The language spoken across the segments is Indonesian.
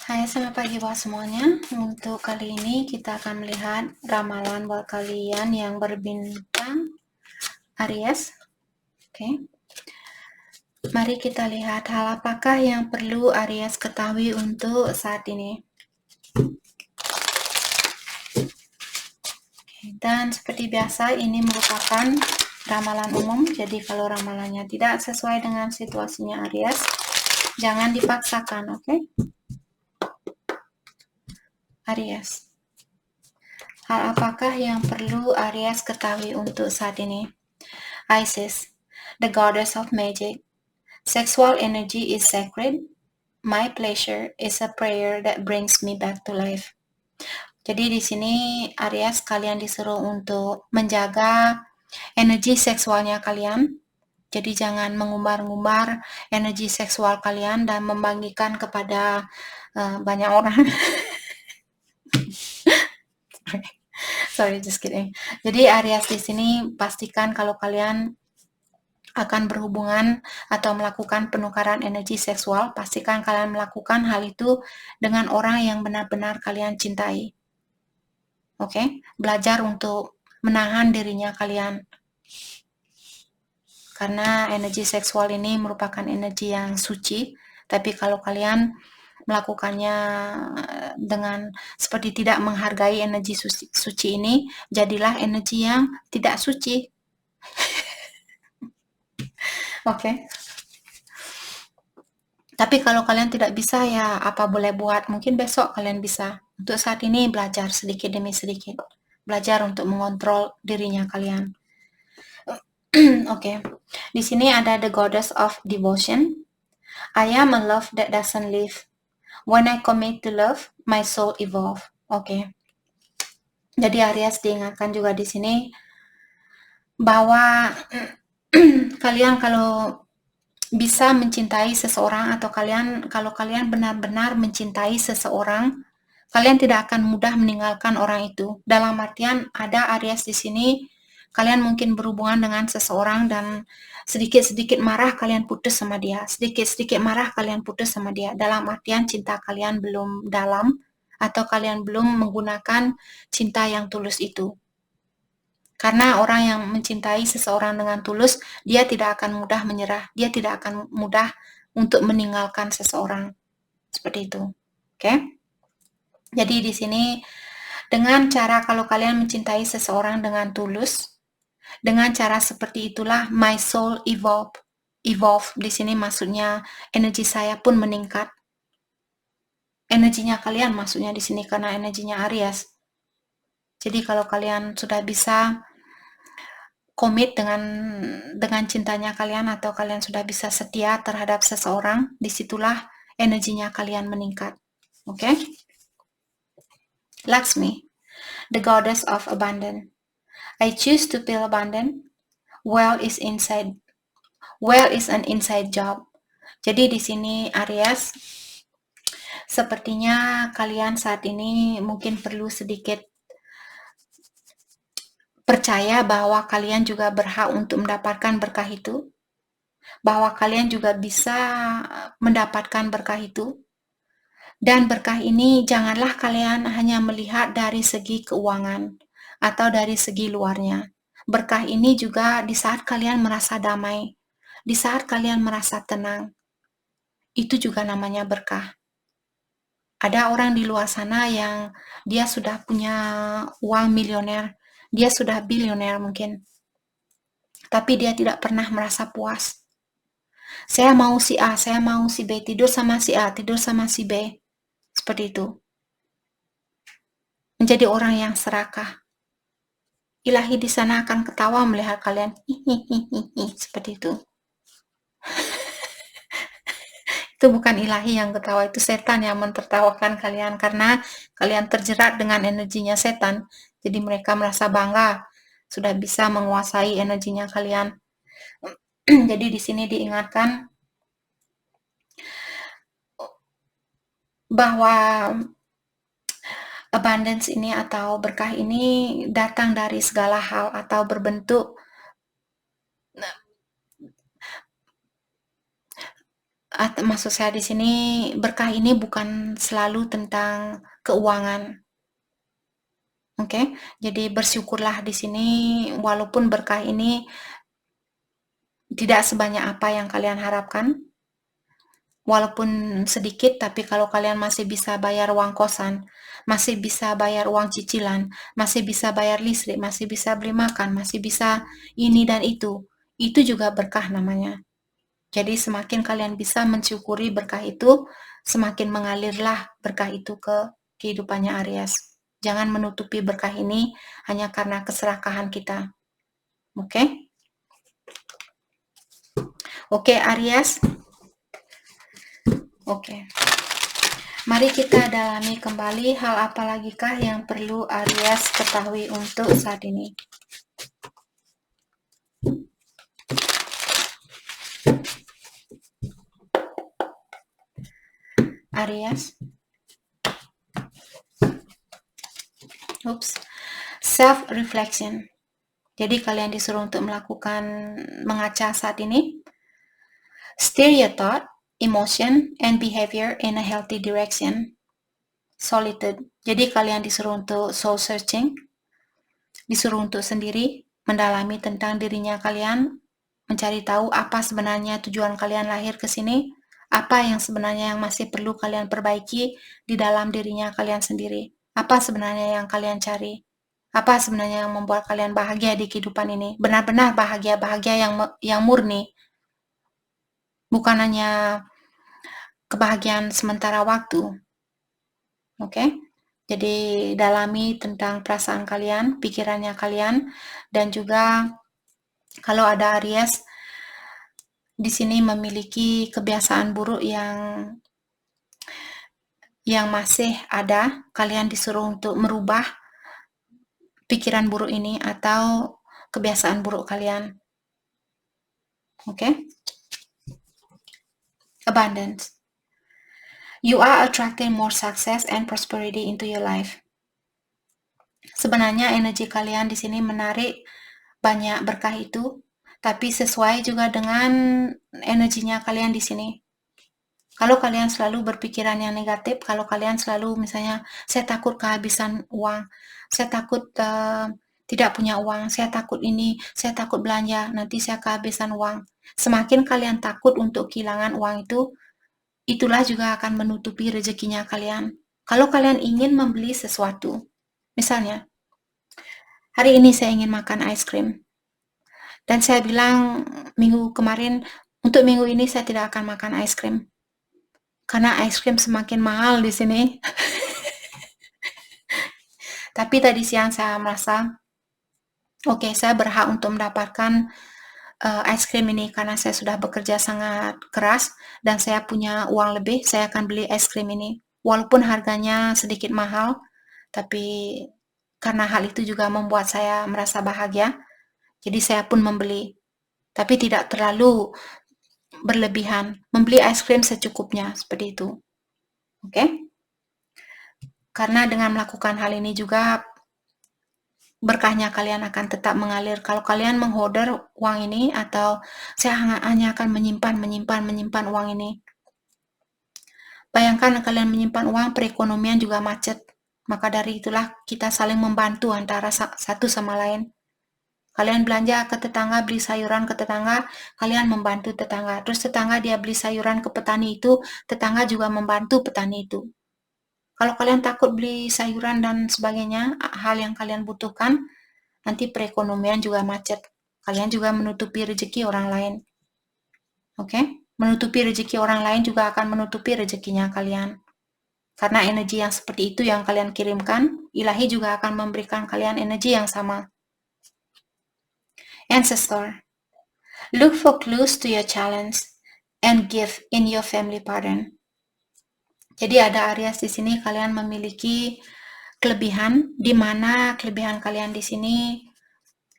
Hai, selamat pagi buat semuanya. Untuk kali ini kita akan melihat ramalan buat kalian yang berbintang Aries. Oke. Mari kita lihat hal apakah yang perlu Aries ketahui untuk saat ini. Dan seperti biasa ini merupakan ramalan umum. Jadi kalau ramalannya tidak sesuai dengan situasinya Aries, jangan dipaksakan, oke? Aries. Hal apakah yang perlu Aries ketahui untuk saat ini? Isis, the goddess of magic. Sexual energy is sacred. My pleasure is a prayer that brings me back to life. Jadi di sini Aries kalian disuruh untuk menjaga energi seksualnya kalian. Jadi jangan mengumbar-ngumbar energi seksual kalian dan membagikan kepada banyak orang. Sorry, just kidding. Jadi Aries di sini pastikan kalau kalian akan berhubungan atau melakukan penukaran energi seksual, pastikan kalian melakukan hal itu dengan orang yang benar-benar kalian cintai. Oke? Belajar untuk menahan dirinya kalian. Karena energi seksual ini merupakan energi yang suci, tapi kalau kalian melakukannya dengan seperti tidak menghargai energi suci ini, jadilah energi yang tidak suci. Oke? Tapi kalau kalian tidak bisa, ya apa boleh buat, mungkin besok kalian bisa. Untuk saat ini belajar sedikit demi sedikit. Belajar untuk mengontrol dirinya kalian. Oke. Di sini ada the goddess of devotion. I am a love that doesn't live. When I commit to love, my soul evolve. Oke. Jadi Aries diingatkan juga di sini bahwa kalian kalau bisa mencintai seseorang atau kalau kalian benar-benar mencintai seseorang, kalian tidak akan mudah meninggalkan orang itu. Dalam artian ada Aries di sini, kalian mungkin berhubungan dengan seseorang dan sedikit-sedikit marah kalian putus sama dia, sedikit-sedikit marah kalian putus sama dia. Dalam artian cinta kalian belum dalam atau kalian belum menggunakan cinta yang tulus itu. Karena orang yang mencintai seseorang dengan tulus, dia tidak akan mudah menyerah, dia tidak akan mudah untuk meninggalkan seseorang. Seperti itu. Oke? Jadi di sini dengan cara kalau kalian mencintai seseorang dengan tulus, dengan cara seperti itulah my soul evolve. Evolve di sini maksudnya energi saya pun meningkat. Energinya kalian maksudnya di sini karena energinya Aries. Jadi kalau kalian sudah bisa komit dengan cintanya kalian atau kalian sudah bisa setia terhadap seseorang, disitulah energinya kalian meningkat. Oke? Lakshmi, the goddess of abundance. I choose to feel abundant. Well is an inside job. Jadi di sini Aries, sepertinya kalian saat ini mungkin perlu sedikit percaya bahwa kalian juga berhak untuk mendapatkan berkah itu, bahwa kalian juga bisa mendapatkan berkah itu. Dan berkah ini janganlah kalian hanya melihat dari segi keuangan atau dari segi luarnya. Berkah ini juga di saat kalian merasa damai, di saat kalian merasa tenang. Itu juga namanya berkah. Ada orang di luar sana yang dia sudah punya uang miliuner, dia sudah bilioner mungkin, tapi dia tidak pernah merasa puas. Saya mau si A, saya mau si B, tidur sama si A, tidur sama si B. Seperti itu. Menjadi orang yang serakah. Ilahi di sana akan ketawa melihat kalian. Hihihihi, seperti itu. Itu bukan ilahi yang ketawa, itu setan yang mentertawakan kalian karena kalian terjerat dengan energinya setan. Jadi mereka merasa bangga sudah bisa menguasai energinya kalian. Jadi di sini diingatkan bahwa abundance ini atau berkah ini datang dari segala hal atau berbentuk Maksud saya di sini berkah ini bukan selalu tentang keuangan. Oke, jadi bersyukurlah di sini walaupun berkah ini tidak sebanyak apa yang kalian harapkan. Walaupun sedikit, tapi kalau kalian masih bisa bayar uang kosan, masih bisa bayar uang cicilan, masih bisa bayar listrik, masih bisa beli makan, masih bisa ini dan itu juga berkah namanya. Jadi semakin kalian bisa mensyukuri berkah itu, semakin mengalirlah berkah itu ke kehidupannya Aries. Jangan menutupi berkah ini hanya karena keserakahan kita. Oke? Oke, Aries. Oke. Mari kita dalami kembali hal apa lagikah yang perlu Aries ketahui untuk saat ini. Aries. Self-reflection. Jadi kalian disuruh untuk melakukan mengaca saat ini. Steer your thought, emotion, and behavior in a healthy direction. Solitude. Jadi kalian disuruh untuk soul searching, disuruh untuk sendiri mendalami tentang dirinya kalian, mencari tahu apa sebenarnya tujuan kalian lahir ke sini, apa yang sebenarnya yang masih perlu kalian perbaiki di dalam dirinya kalian sendiri, apa sebenarnya yang kalian cari, apa sebenarnya yang membuat kalian bahagia di kehidupan ini, benar-benar bahagia yang murni, bukan hanya kebahagiaan sementara waktu. Oke? Jadi dalami tentang perasaan kalian, pikirannya kalian, dan juga kalau ada Aries di sini memiliki kebiasaan buruk yang masih ada, kalian disuruh untuk merubah pikiran buruk ini atau kebiasaan buruk kalian. Oke? Abundance. You are attracting more success and prosperity into your life. Sebenarnya energi kalian di sini menarik banyak berkah itu, tapi sesuai juga dengan energinya kalian di sini. Kalau kalian selalu berpikiran yang negatif, kalau kalian selalu misalnya, saya takut kehabisan uang, saya takut tidak punya uang, saya takut ini, saya takut belanja, nanti saya kehabisan uang. Semakin kalian takut untuk kehilangan uang itu, itulah juga akan menutupi rezekinya kalian. Kalau kalian ingin membeli sesuatu, misalnya, hari ini saya ingin makan ice cream, dan saya bilang minggu kemarin, untuk minggu ini saya tidak akan makan ice cream. Karena ice cream semakin mahal di sini. Tapi tadi siang saya merasa, oke, saya berhak untuk mendapatkan ice cream ini karena saya sudah bekerja sangat keras dan saya punya uang lebih, saya akan beli ice cream ini. Walaupun harganya sedikit mahal, tapi karena hal itu juga membuat saya merasa bahagia, jadi saya pun membeli. Tapi tidak terlalu berlebihan, membeli ice cream secukupnya, seperti itu. Oke? Karena dengan melakukan hal ini juga berkahnya kalian akan tetap mengalir. Kalau kalian mengholder uang ini atau saya hanya akan menyimpan uang ini. Bayangkan kalian menyimpan uang, perekonomian juga macet. Maka dari itulah kita saling membantu antara satu sama lain. Kalian belanja ke tetangga, beli sayuran ke tetangga, kalian membantu tetangga. Terus tetangga dia beli sayuran ke petani itu, tetangga juga membantu petani itu. Kalau kalian takut beli sayuran dan sebagainya, hal yang kalian butuhkan, nanti perekonomian juga macet. Kalian juga menutupi rezeki orang lain. Oke? Menutupi rezeki orang lain juga akan menutupi rezekinya kalian. Karena energi yang seperti itu yang kalian kirimkan, ilahi juga akan memberikan kalian energi yang sama. Ancestor. Look for clues to your challenge and give in your family pattern. Jadi ada Aries di sini kalian memiliki kelebihan, di mana kelebihan kalian di sini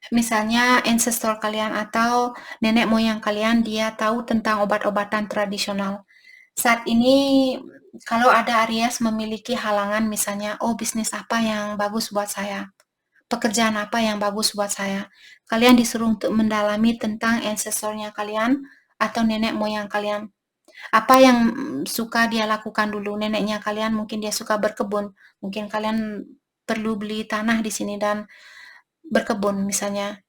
misalnya ancestor kalian atau nenek moyang kalian dia tahu tentang obat-obatan tradisional. Saat ini kalau ada Aries memiliki halangan misalnya, oh bisnis apa yang bagus buat saya, pekerjaan apa yang bagus buat saya, kalian disuruh untuk mendalami tentang ancestornya kalian atau nenek moyang kalian. Apa yang suka dia lakukan dulu? Neneknya kalian mungkin dia suka berkebun. Mungkin kalian perlu beli tanah di sini dan berkebun misalnya.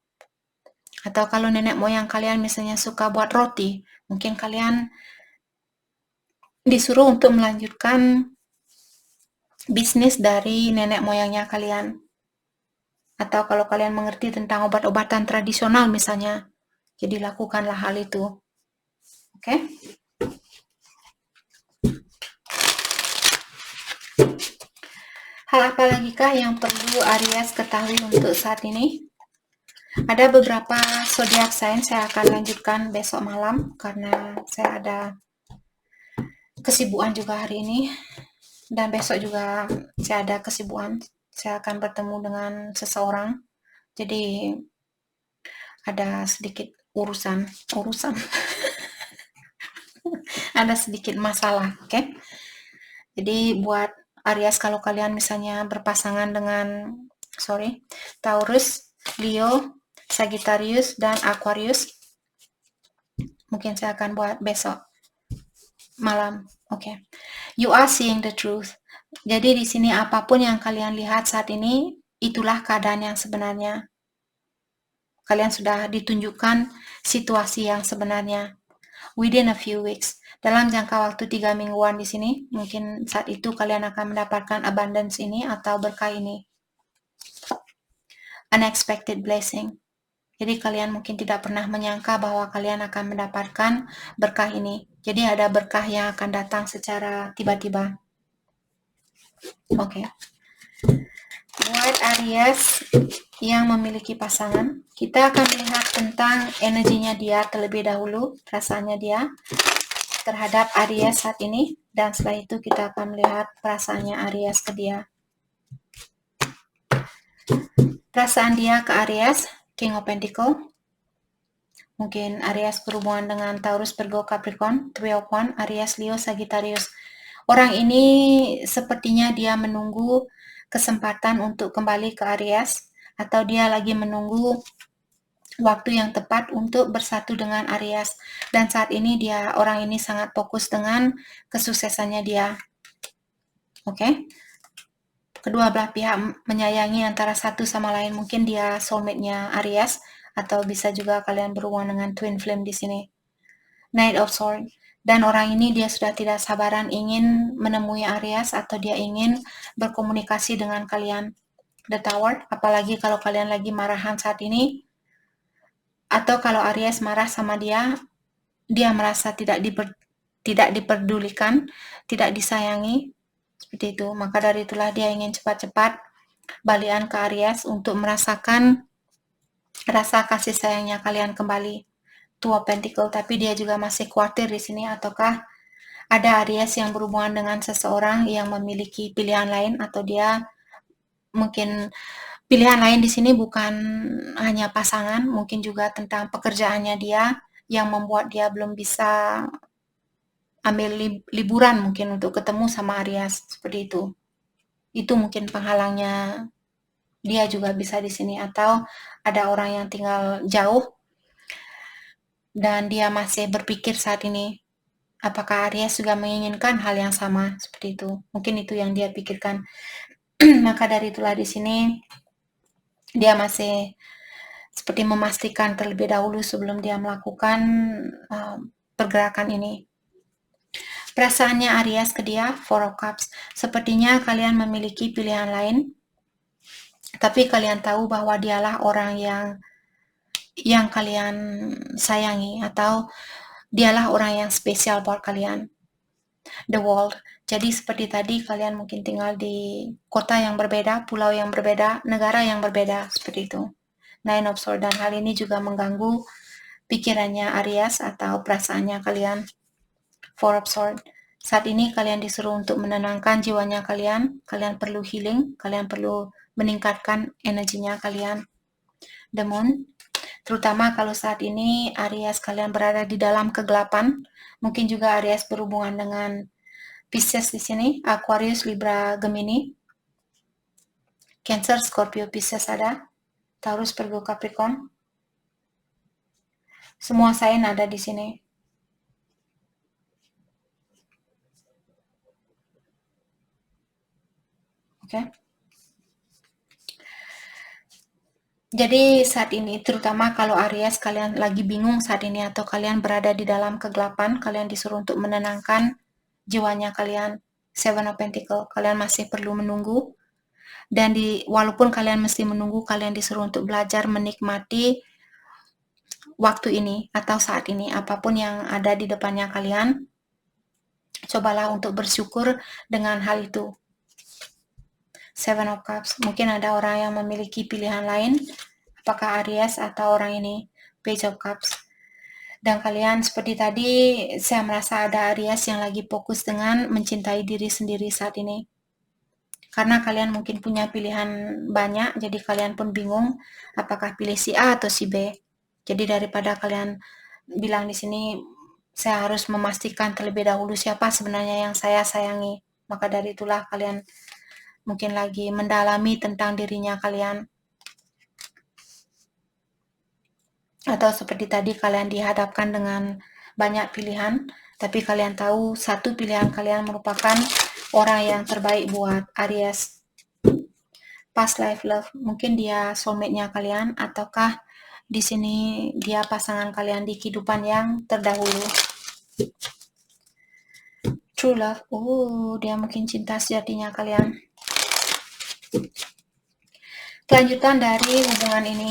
Atau kalau nenek moyang kalian misalnya suka buat roti, mungkin kalian disuruh untuk melanjutkan bisnis dari nenek moyangnya kalian. Atau kalau kalian mengerti tentang obat-obatan tradisional misalnya, jadi lakukanlah hal itu. Oke? Hal apa lagi kah yang perlu Aries ketahui untuk saat ini? Ada beberapa zodiak sign saya akan lanjutkan besok malam karena saya ada kesibukan juga hari ini dan besok juga saya ada kesibukan. Saya akan bertemu dengan seseorang. Jadi ada sedikit urusan ada sedikit masalah, oke? Jadi buat Aries kalau kalian misalnya berpasangan dengan Taurus, Leo, Sagittarius dan Aquarius, mungkin saya akan buat besok malam. Oke. You are seeing the truth. Jadi di sini apapun yang kalian lihat saat ini, itulah keadaan yang sebenarnya. Kalian sudah ditunjukkan situasi yang sebenarnya. Within a few weeks. Dalam jangka waktu 3 mingguan di sini, mungkin saat itu kalian akan mendapatkan abundance ini atau berkah ini. Unexpected blessing. Jadi kalian mungkin tidak pernah menyangka bahwa kalian akan mendapatkan berkah ini. Jadi ada berkah yang akan datang secara tiba-tiba. Oke. Buat Aries yang memiliki pasangan, kita akan melihat tentang energinya dia terlebih dahulu, perasaannya dia terhadap Aries saat ini, dan setelah itu kita akan melihat perasaannya Aries ke dia. Perasaan dia ke Aries, King of Pentacle. Mungkin Aries berhubungan dengan Taurus, Virgo, Capricorn, Three of Wands, Aries, Leo, Sagittarius. Orang ini sepertinya dia menunggu kesempatan untuk kembali ke Aries, atau dia lagi menunggu waktu yang tepat untuk bersatu dengan Aries. Dan saat ini orang ini sangat fokus dengan kesuksesannya dia. Oke? Kedua belah pihak menyayangi antara satu sama lain. Mungkin dia soulmate-nya Aries, atau bisa juga kalian berhubungan dengan twin flame di sini. Knight of Swords. Dan orang ini dia sudah tidak sabaran ingin menemui Aries atau dia ingin berkomunikasi dengan kalian. The Tower, apalagi kalau kalian lagi marahan saat ini, atau kalau Aries marah sama dia merasa tidak diperdulikan, tidak disayangi, seperti itu. Maka dari itulah dia ingin cepat-cepat balikan ke Aries untuk merasakan rasa kasih sayangnya kalian kembali. Tua Pentacle, tapi dia juga masih khawatir di sini, ataukah ada Aries yang berhubungan dengan seseorang yang memiliki pilihan lain, atau dia mungkin pilihan lain di sini bukan hanya pasangan, mungkin juga tentang pekerjaannya dia yang membuat dia belum bisa ambil liburan mungkin untuk ketemu sama Aries, seperti itu. Itu mungkin penghalangnya dia juga bisa di sini, atau ada orang yang tinggal jauh dan dia masih berpikir saat ini, apakah Aries juga menginginkan hal yang sama, seperti itu. Mungkin itu yang dia pikirkan. Maka dari itulah di sini dia masih seperti memastikan terlebih dahulu sebelum dia melakukan pergerakan ini. Perasaannya Aries ke dia, Four of Cups. Sepertinya kalian memiliki pilihan lain, tapi kalian tahu bahwa dialah orang yang kalian sayangi, atau dialah orang yang spesial buat kalian. The World. Jadi seperti tadi, kalian mungkin tinggal di kota yang berbeda, pulau yang berbeda, negara yang berbeda, seperti itu. Nine of Swords, dan hal ini juga mengganggu pikirannya Aries atau perasaannya kalian. Four of Swords. Saat ini kalian disuruh untuk menenangkan jiwanya kalian perlu healing, kalian perlu meningkatkan energinya kalian. The Moon. Terutama kalau saat ini Aries kalian berada di dalam kegelapan, mungkin juga Aries berhubungan dengan Pisces di sini, Aquarius, Libra, Gemini, Cancer, Scorpio, Pisces ada, Taurus, Virgo, Capricorn. Semua sign ada di sini. Oke. Jadi saat ini, terutama kalau Aries kalian lagi bingung saat ini atau kalian berada di dalam kegelapan, kalian disuruh untuk menenangkan jiwanya kalian. Seven of Pentacle, kalian masih perlu menunggu. Dan walaupun kalian mesti menunggu, kalian disuruh untuk belajar menikmati waktu ini atau saat ini, apapun yang ada di depannya kalian. Cobalah untuk bersyukur dengan hal itu. Seven of Cups, mungkin ada orang yang memiliki pilihan lain, apakah Aries atau orang ini, Page of Cups. Dan kalian seperti tadi, saya merasa ada Aries yang lagi fokus dengan mencintai diri sendiri saat ini. Karena kalian mungkin punya pilihan banyak, jadi kalian pun bingung apakah pilih si A atau si B. Jadi daripada kalian bilang di sini, saya harus memastikan terlebih dahulu siapa sebenarnya yang saya sayangi. Maka dari itulah kalian mungkin lagi mendalami tentang dirinya kalian. Atau seperti tadi kalian dihadapkan dengan banyak pilihan, tapi kalian tahu satu pilihan kalian merupakan orang yang terbaik buat Aries. Past life love, mungkin dia soulmate-nya kalian, ataukah di sini dia pasangan kalian di kehidupan yang terdahulu. True love, dia mungkin cinta sejatinya kalian. Kelanjutan dari hubungan ini.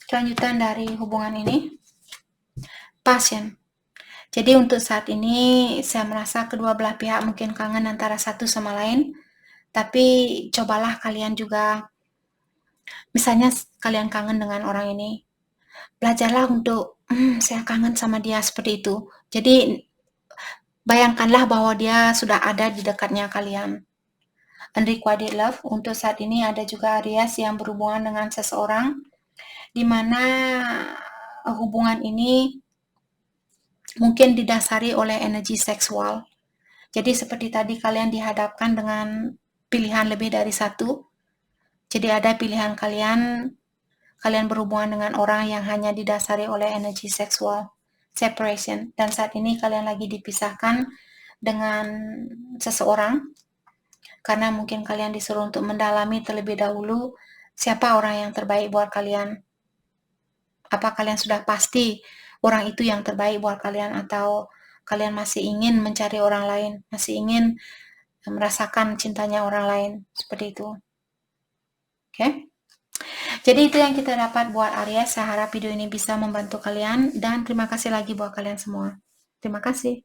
Kelanjutan dari hubungan ini. Passion. Jadi untuk saat ini saya merasa kedua belah pihak mungkin kangen antara satu sama lain. Tapi cobalah kalian juga, misalnya kalian kangen dengan orang ini, belajarlah untuk saya kangen sama dia seperti itu. Jadi bayangkanlah bahwa dia sudah ada di dekatnya kalian. Unrequited love, untuk saat ini ada juga Aries yang berhubungan dengan seseorang, di mana hubungan ini mungkin didasari oleh energi seksual. Jadi seperti tadi kalian dihadapkan dengan pilihan lebih dari satu. Jadi ada pilihan kalian berhubungan dengan orang yang hanya didasari oleh energi seksual, separation. Dan saat ini kalian lagi dipisahkan dengan seseorang, karena mungkin kalian disuruh untuk mendalami terlebih dahulu siapa orang yang terbaik buat kalian. Apa kalian sudah pasti orang itu yang terbaik buat kalian, atau kalian masih ingin mencari orang lain, masih ingin merasakan cintanya orang lain, seperti itu. Oke? Jadi itu yang kita dapat buat Aries. Saya harap video ini bisa membantu kalian, dan terima kasih lagi buat kalian semua. Terima kasih.